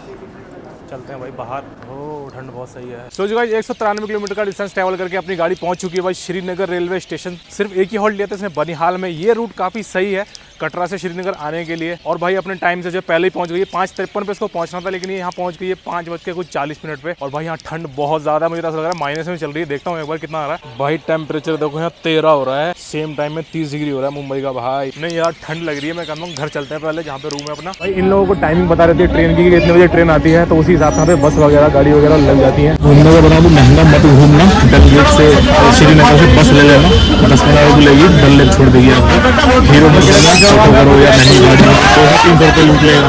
चलते हैं भाई बाहर। ओ ठंड बहुत सही है। तो जो गाइस 193 किलोमीटर का डिस्टेंस ट्रैवल करके अपनी गाड़ी पहुंच चुकी है भाई श्रीनगर रेलवे स्टेशन। सिर्फ एक ही हॉल्ट लिया था इसने बनिहाल में। ये रूट काफ़ी सही है कटरा से श्रीनगर आने के लिए, और भाई अपने टाइम से जो पहले ही पहुंच गई है। 5:53 पे इसको पहुंचना था, लेकिन ये यहाँ पहुंच गई है 5:40 पे। और भाई यहाँ ठंड बहुत ज़्यादा, मुझे ऐसा लग रहा है माइनस में चल रही है। देखता हूँ एक बार कितना आ रहा है। भाई टेम्परेचर देखो यहाँ 13 हो रहा है, सेम टाइम में 30 डिग्री हो रहा है मुंबई का। भाई नहीं यार ठंड लग रही है, मैं कहता हूँ घर चलते हैं पहले जहाँ पे रूम है अपना। भाई इन लोगों को टाइमिंग बता रहती है ट्रेन की, कितने बजे ट्रेन आती है, तो उसी हिसाब से बस वगैरह गाड़ी वगैरह लग जाती है। घूमने का बना दो, महंगा मत घूमना, डल गेट से श्रीनगर से बस ले लेना, 10-15 रुपये लेगी, डल लेक छोड़ देगी आपको। हीरो मत लेना, ऑटो करो या महंगी गाड़ी 200-300 रुपये लूट लेगा।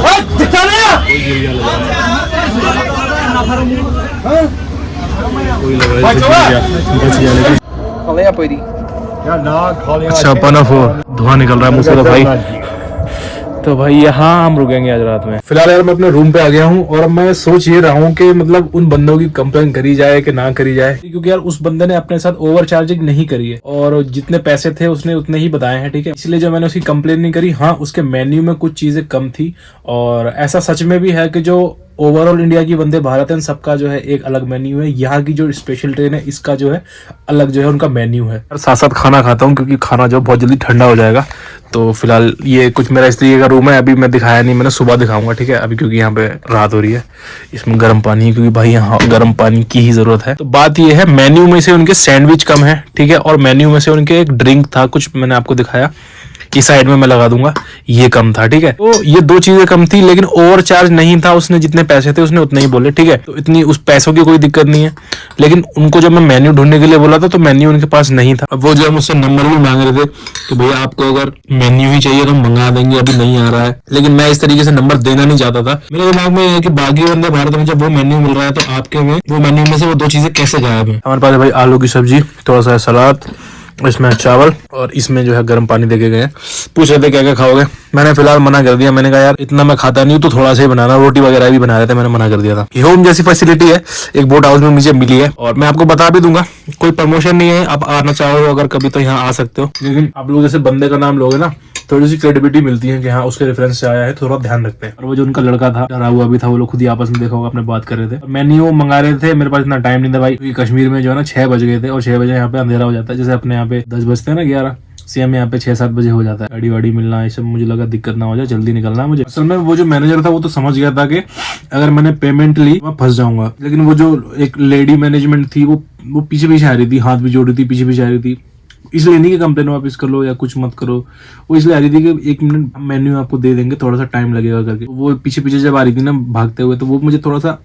कोई लगा बच गया। अच्छा पना धुआं निकल रहा है मुझसे तो भाई। तो भाई यहाँ हम रुकेंगे आज रात में। फिलहाल यार मैं अपने रूम पे आ गया हूँ, और मैं सोच ये रहा हूँ कि मतलब उन बंदों की कंप्लेन करी जाए कि ना करी जाए, क्योंकि यार उस बंदे ने अपने साथ ओवर चार्जिंग नहीं करी है, और जितने पैसे थे उसने उतने ही बताए हैं, ठीक है। इसलिए जो मैंने उसकी कंप्लेन नहीं करी। हाँ, उसके मेन्यू में कुछ चीजें कम थी, और ऐसा सच में भी है कि जो ओवरऑल इंडिया की वंदे भारत है सबका जो है एक अलग मेन्यू है। यहाँ की जो स्पेशल ट्रेन है इसका जो है अलग जो है उनका मेन्यू है। और साथ साथ खाना खाता हूँ, क्योंकि खाना जो बहुत जल्दी ठंडा हो जाएगा। तो फिलहाल ये कुछ मेरा इस तरीके का रूम है, अभी मैं दिखाया नहीं, मैंने सुबह दिखाऊंगा, ठीक है। अभी क्योंकि यहाँ पे रात हो रही है, इसमें गर्म पानी है, क्योंकि भाई यहाँ गर्म पानी की ही जरूरत है। तो बात ये है, मेन्यू में से उनके सैंडविच कम है, ठीक है, और मेन्यू में से उनके एक ड्रिंक था कुछ, मैंने आपको दिखाया, कि साइड में मैं लगा दूंगा, ये कम था। ठीक है, तो ये 2 चीजें कम थी, लेकिन ओवर चार्ज नहीं था। उसने जितने पैसे थे उसने उतने ही बोले। ठीक है, तो इतनी उस पैसों की कोई दिक्कत नहीं है। लेकिन उनको जब मैं मेन्यू ढूंढने के लिए बोला था तो मेन्यू उनके पास नहीं था। अब वो जो है मुझसे नंबर भी मांग रहे थे कि भैया आपको अगर मेन्यू ही चाहिए तो मंगा देंगे, अभी नहीं आ रहा है। लेकिन मैं इस तरीके से नंबर देना नहीं चाहता था। मेरे दिमाग में ये है कि बाकी वंदे भारत में जब वो मेन्यू मिल रहा है तो आपके में वो मेन्यू में से वो 2 चीजें कैसे गायब है। हमारे पास है भाई आलू की सब्जी, थोड़ा सा सलाद, इसमें चावल और इसमें जो है गर्म पानी देके गए। पूछ रहे थे क्या क्या खाओगे, मैंने फिलहाल मना कर दिया। मैंने कहा यार इतना मैं खाता नहीं हूँ तो थोड़ा सा ही बनाना, रोटी वगैरह भी बना रहे थे, मैंने मना कर दिया था। ये होम जैसी फैसिलिटी है एक बोट हाउस में मुझे मिली है। और मैं आपको बता भी दूंगा, कोई प्रमोशन नहीं है, आप आना चाहो अगर कभी तो यहाँ आ सकते हो। लेकिन आप लोग जैसे बंदे का नाम लोगे ना, थोड़ी सी क्रेडिबिलिटी मिलती है कि हाँ उसके रेफरेंस से आया है, थोड़ा ध्यान रखते हैं। और वो जो उनका लड़का था डरा हुआ भी था, वो लोग खुद ही आपस में देखा होगा, अपने बात कर रहे थे। मेन्यू मंगा रहे थे, मेरे पास इतना टाइम नहीं था भाई, क्योंकि कश्मीर में जो है ना 6 बज गए थे और 6 बजे यहाँ पे अंधेरा हो जाता है। जैसे अपने यहाँ पे 10 बजते हैं ना 11, सेम यहाँ पे 6-7 बजे हो जाता है। गाड़ी वाड़ी मिलना ये सब, मुझे लगा दिक्कत ना हो जाए, जल्दी निकलना है मुझे। असल में वो जो मैनेजर था वो तो समझ गया था कि अगर मैंने पेमेंट ली मैं फंस जाऊंगा। लेकिन वो जो एक लेडी मैनेजमेंट थी वो पीछे पीछे आ रही थी, हाथ भी जोड़ रही थी, पीछे पीछे आ रही थी। इसलिए नहीं कि कंप्लेन वापस कर लो या कुछ मत करो, वो इसलिए आ रही थी कि 1 मिनट मेन्यू आपको दे देंगे, थोड़ा सा टाइम लगेगा करके। वो पीछे पीछे जब आ रही थी ना भागते हुए, तो वो मुझे थोड़ा सा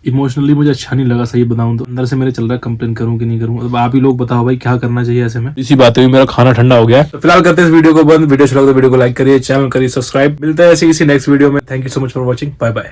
इमोशनली मुझे अच्छा नहीं लगा, सही बताऊं तो। अंदर से मेरे चल रहा है कंप्लेन करूं कि नहीं करूं। अब आप ही लोग बताओ भाई क्या करना चाहिए ऐसे में। इसी बात में मेरा खाना ठंडा हो गया है। तो फिलहाल करते हैं इस वीडियो को बंद। वीडियो अच्छा लगा तो वीडियो को लाइक करिए, चैनल करिए सब्सक्राइब। मिलते हैं ऐसे किसी नेक्स्ट वीडियो में। Thank you so much for watching, bye bye.